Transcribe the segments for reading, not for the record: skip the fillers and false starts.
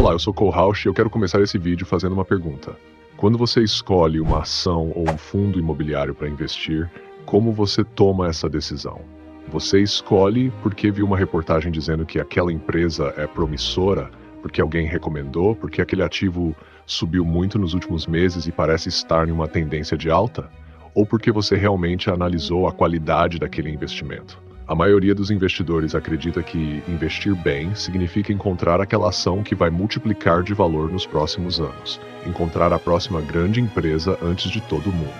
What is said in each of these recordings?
Olá, eu sou Cole Rausch e eu quero começar esse vídeo fazendo uma pergunta. Quando você escolhe uma ação ou um fundo imobiliário para investir, como você toma essa decisão? Você escolhe porque viu uma reportagem dizendo que aquela empresa é promissora, porque alguém recomendou, porque aquele ativo subiu muito nos últimos meses e parece estar em uma tendência de alta? Ou porque você realmente analisou a qualidade daquele investimento? A maioria dos investidores acredita que investir bem significa encontrar aquela ação que vai multiplicar de valor nos próximos anos, encontrar a próxima grande empresa antes de todo mundo.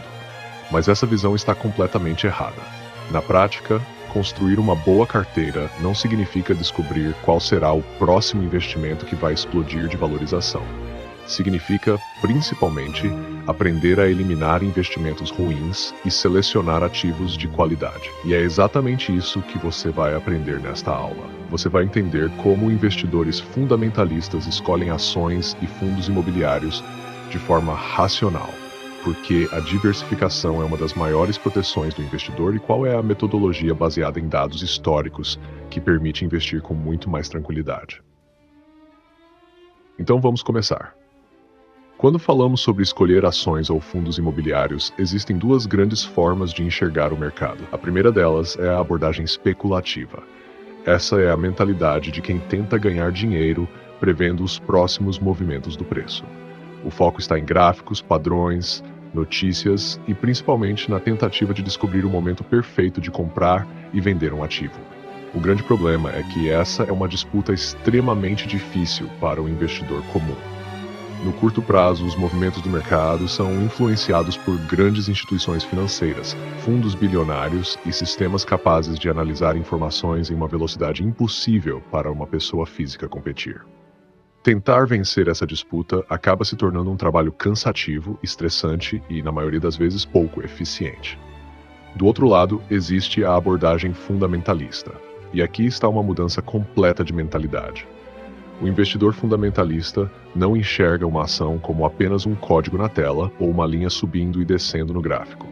Mas essa visão está completamente errada. Na prática, construir uma boa carteira não significa descobrir qual será o próximo investimento que vai explodir de valorização. Significa, principalmente, aprender a eliminar investimentos ruins e selecionar ativos de qualidade. E é exatamente isso que você vai aprender nesta aula. Você vai entender como investidores fundamentalistas escolhem ações e fundos imobiliários de forma racional, porque a diversificação é uma das maiores proteções do investidor e qual é a metodologia baseada em dados históricos que permite investir com muito mais tranquilidade. Então vamos começar. Quando falamos sobre escolher ações ou fundos imobiliários, existem duas grandes formas de enxergar o mercado. A primeira delas é a abordagem especulativa. Essa é a mentalidade de quem tenta ganhar dinheiro prevendo os próximos movimentos do preço. O foco está em gráficos, padrões, notícias e principalmente na tentativa de descobrir o momento perfeito de comprar e vender um ativo. O grande problema é que essa é uma disputa extremamente difícil para o investidor comum. No curto prazo, os movimentos do mercado são influenciados por grandes instituições financeiras, fundos bilionários e sistemas capazes de analisar informações em uma velocidade impossível para uma pessoa física competir. Tentar vencer essa disputa acaba se tornando um trabalho cansativo, estressante e, na maioria das vezes, pouco eficiente. Do outro lado, existe a abordagem fundamentalista. E aqui está uma mudança completa de mentalidade. O investidor fundamentalista não enxerga uma ação como apenas um código na tela ou uma linha subindo e descendo no gráfico.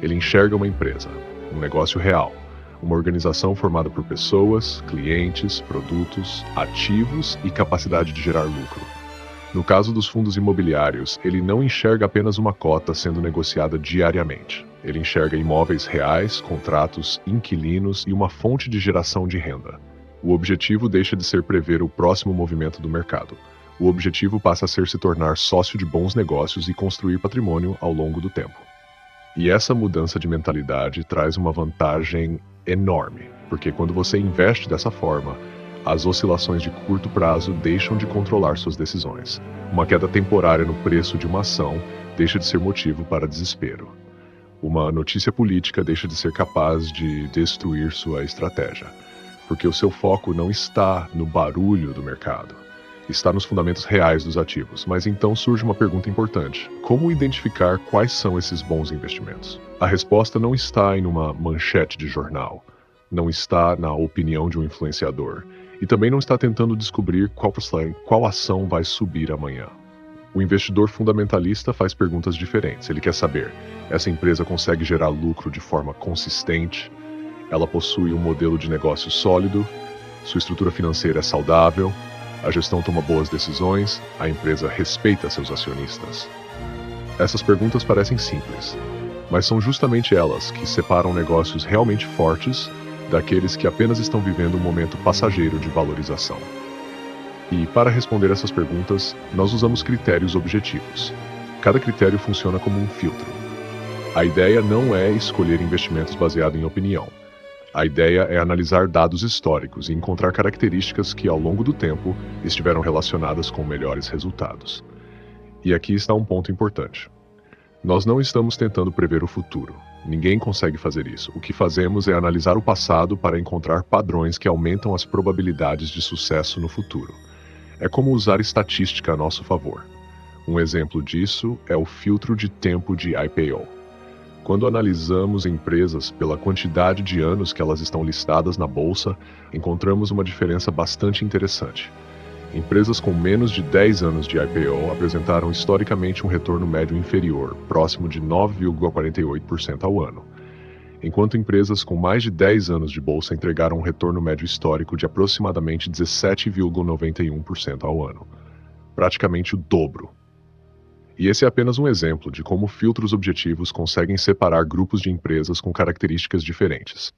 Ele enxerga uma empresa, um negócio real, uma organização formada por pessoas, clientes, produtos, ativos e capacidade de gerar lucro. No caso dos fundos imobiliários, ele não enxerga apenas uma cota sendo negociada diariamente. Ele enxerga imóveis reais, contratos, inquilinos e uma fonte de geração de renda. O objetivo deixa de ser prever o próximo movimento do mercado. O objetivo passa a ser se tornar sócio de bons negócios e construir patrimônio ao longo do tempo. E essa mudança de mentalidade traz uma vantagem enorme, porque quando você investe dessa forma, as oscilações de curto prazo deixam de controlar suas decisões. Uma queda temporária no preço de uma ação deixa de ser motivo para desespero. Uma notícia política deixa de ser capaz de destruir sua estratégia. Porque o seu foco não está no barulho do mercado, está nos fundamentos reais dos ativos. Mas então surge uma pergunta importante: como identificar quais são esses bons investimentos? A resposta não está em uma manchete de jornal, não está na opinião de um influenciador, e também não está tentando descobrir qual ação vai subir amanhã. O investidor fundamentalista faz perguntas diferentes. Ele quer saber: essa empresa consegue gerar lucro de forma consistente? Ela possui um modelo de negócio sólido, sua estrutura financeira é saudável, a gestão toma boas decisões, a empresa respeita seus acionistas. Essas perguntas parecem simples, mas são justamente elas que separam negócios realmente fortes daqueles que apenas estão vivendo um momento passageiro de valorização. E para responder essas perguntas, nós usamos critérios objetivos. Cada critério funciona como um filtro. A ideia não é escolher investimentos baseado em opinião. A ideia é analisar dados históricos e encontrar características que, ao longo do tempo, estiveram relacionadas com melhores resultados. E aqui está um ponto importante. Nós não estamos tentando prever o futuro. Ninguém consegue fazer isso. O que fazemos é analisar o passado para encontrar padrões que aumentam as probabilidades de sucesso no futuro. É como usar estatística a nosso favor. Um exemplo disso é o filtro de tempo de IPO. Quando analisamos empresas pela quantidade de anos que elas estão listadas na bolsa, encontramos uma diferença bastante interessante. Empresas com menos de 10 anos de IPO apresentaram historicamente um retorno médio inferior, próximo de 9,48% ao ano, enquanto empresas com mais de 10 anos de bolsa entregaram um retorno médio histórico de aproximadamente 17,91% ao ano. praticamente o dobro. E esse é apenas um exemplo de como filtros objetivos conseguem separar grupos de empresas com características diferentes.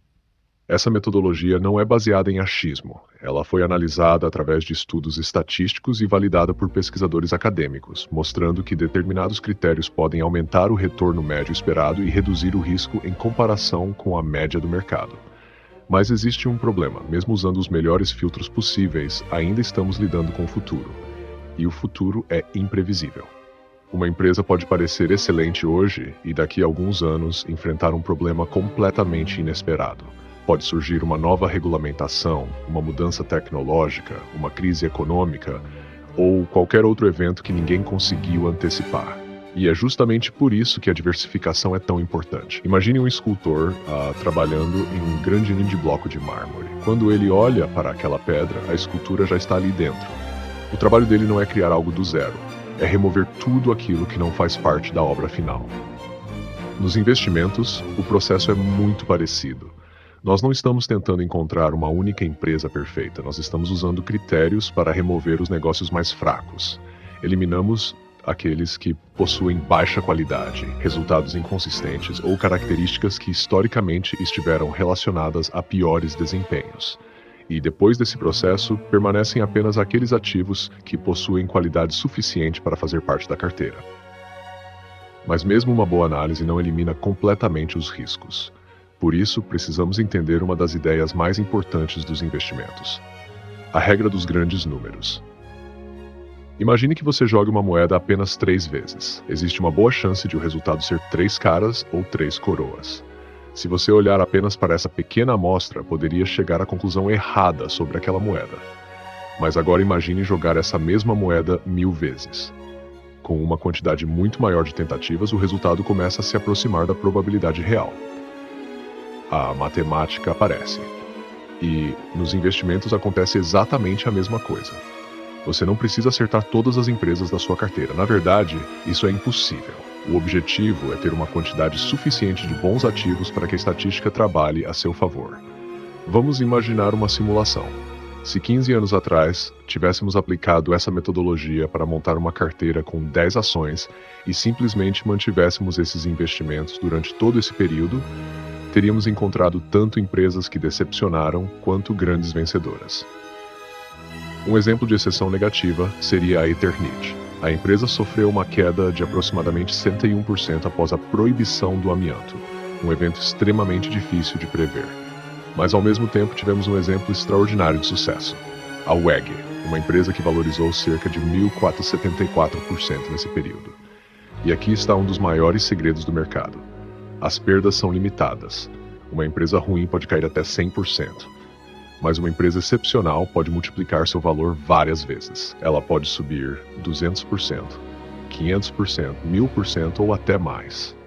Essa metodologia não é baseada em achismo. Ela foi analisada através de estudos estatísticos e validada por pesquisadores acadêmicos, mostrando que determinados critérios podem aumentar o retorno médio esperado e reduzir o risco em comparação com a média do mercado. Mas existe um problema: mesmo usando os melhores filtros possíveis, ainda estamos lidando com o futuro. E o futuro é imprevisível. Uma empresa pode parecer excelente hoje e daqui a alguns anos enfrentar um problema completamente inesperado. Pode surgir uma nova regulamentação, uma mudança tecnológica, uma crise econômica ou qualquer outro evento que ninguém conseguiu antecipar. E é justamente por isso que a diversificação é tão importante. Imagine um escultor trabalhando em um grande ninho de bloco de mármore. Quando ele olha para aquela pedra, a escultura já está ali dentro. O trabalho dele não é criar algo do zero, é remover tudo aquilo que não faz parte da obra final. Nos investimentos, o processo é muito parecido. Nós não estamos tentando encontrar uma única empresa perfeita, nós estamos usando critérios para remover os negócios mais fracos. Eliminamos aqueles que possuem baixa qualidade, resultados inconsistentes ou características que historicamente estiveram relacionadas a piores desempenhos. E depois desse processo, permanecem apenas aqueles ativos que possuem qualidade suficiente para fazer parte da carteira. Mas mesmo uma boa análise não elimina completamente os riscos. Por isso, precisamos entender uma das ideias mais importantes dos investimentos: a regra dos grandes números. Imagine que você jogue uma moeda apenas 3 vezes. Existe uma boa chance de o resultado ser 3 caras ou 3 coroas. Se você olhar apenas para essa pequena amostra, poderia chegar à conclusão errada sobre aquela moeda. Mas agora imagine jogar essa mesma moeda 1000 vezes. Com uma quantidade muito maior de tentativas, o resultado começa a se aproximar da probabilidade real. A matemática aparece. E nos investimentos acontece exatamente a mesma coisa. Você não precisa acertar todas as empresas da sua carteira. Na verdade, isso é impossível. O objetivo é ter uma quantidade suficiente de bons ativos para que a estatística trabalhe a seu favor. Vamos imaginar uma simulação. Se 15 anos atrás tivéssemos aplicado essa metodologia para montar uma carteira com 10 ações e simplesmente mantivéssemos esses investimentos durante todo esse período, teríamos encontrado tanto empresas que decepcionaram quanto grandes vencedoras. Um exemplo de exceção negativa seria a Eternit. A empresa sofreu uma queda de aproximadamente 101% após a proibição do amianto, um evento extremamente difícil de prever. Mas ao mesmo tempo tivemos um exemplo extraordinário de sucesso: a WEG, uma empresa que valorizou cerca de 1.474% nesse período. E aqui está um dos maiores segredos do mercado: as perdas são limitadas. Uma empresa ruim pode cair até 100%. Mas uma empresa excepcional pode multiplicar seu valor várias vezes. Ela pode subir 200%, 500%, 1000% ou até mais.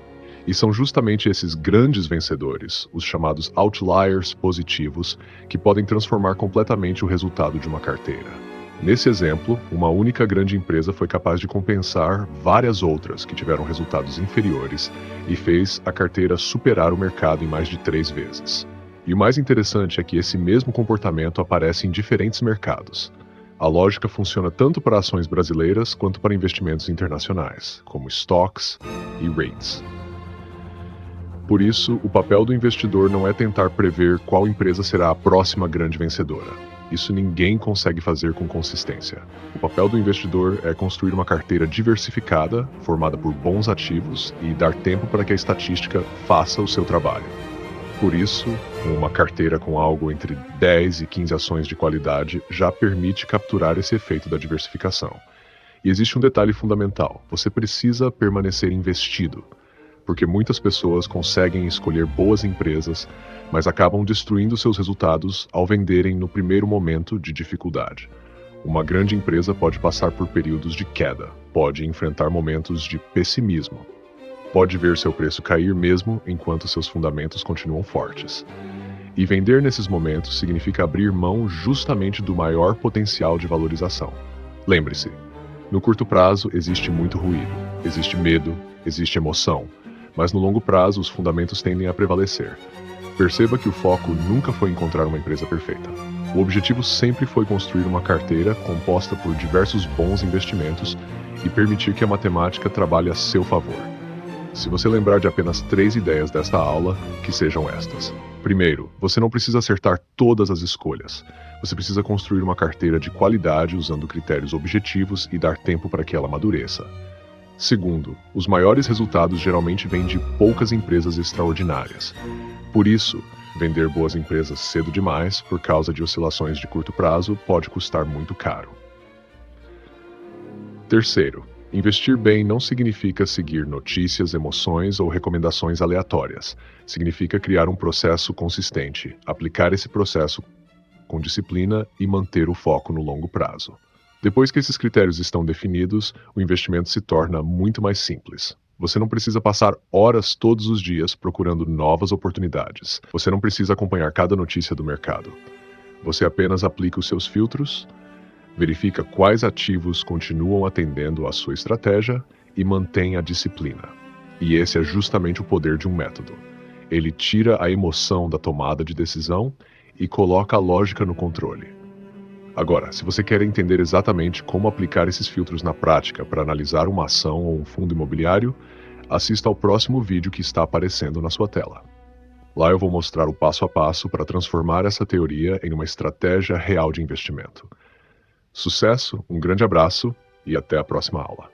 E são justamente esses grandes vencedores, os chamados outliers positivos, que podem transformar completamente o resultado de uma carteira. Nesse exemplo, uma única grande empresa foi capaz de compensar várias outras que tiveram resultados inferiores e fez a carteira superar o mercado em mais de 3 vezes. E o mais interessante é que esse mesmo comportamento aparece em diferentes mercados. A lógica funciona tanto para ações brasileiras quanto para investimentos internacionais, como stocks e REITs. Por isso, o papel do investidor não é tentar prever qual empresa será a próxima grande vencedora. Isso ninguém consegue fazer com consistência. O papel do investidor é construir uma carteira diversificada, formada por bons ativos, e dar tempo para que a estatística faça o seu trabalho. Por isso, uma carteira com algo entre 10 e 15 ações de qualidade já permite capturar esse efeito da diversificação. E existe um detalhe fundamental: você precisa permanecer investido, porque muitas pessoas conseguem escolher boas empresas, mas acabam destruindo seus resultados ao venderem no primeiro momento de dificuldade. Uma grande empresa pode passar por períodos de queda, pode enfrentar momentos de pessimismo, pode ver seu preço cair mesmo enquanto seus fundamentos continuam fortes. E vender nesses momentos significa abrir mão justamente do maior potencial de valorização. Lembre-se, no curto prazo existe muito ruído, existe medo, existe emoção, mas no longo prazo os fundamentos tendem a prevalecer. Perceba que o foco nunca foi encontrar uma empresa perfeita. O objetivo sempre foi construir uma carteira composta por diversos bons investimentos e permitir que a matemática trabalhe a seu favor. Se você lembrar de apenas 3 ideias desta aula, que sejam estas. Primeiro, você não precisa acertar todas as escolhas. Você precisa construir uma carteira de qualidade usando critérios objetivos e dar tempo para que ela amadureça. Segundo, os maiores resultados geralmente vêm de poucas empresas extraordinárias. Por isso, vender boas empresas cedo demais, por causa de oscilações de curto prazo, pode custar muito caro. Terceiro, investir bem não significa seguir notícias, emoções ou recomendações aleatórias. Significa criar um processo consistente, aplicar esse processo com disciplina e manter o foco no longo prazo. Depois que esses critérios estão definidos, o investimento se torna muito mais simples. Você não precisa passar horas todos os dias procurando novas oportunidades. Você não precisa acompanhar cada notícia do mercado. Você apenas aplica os seus filtros, verifica quais ativos continuam atendendo à sua estratégia e mantém a disciplina. E esse é justamente o poder de um método. Ele tira a emoção da tomada de decisão e coloca a lógica no controle. Agora, se você quer entender exatamente como aplicar esses filtros na prática para analisar uma ação ou um fundo imobiliário, assista ao próximo vídeo que está aparecendo na sua tela. Lá eu vou mostrar o passo a passo para transformar essa teoria em uma estratégia real de investimento. Sucesso, um grande abraço e até a próxima aula.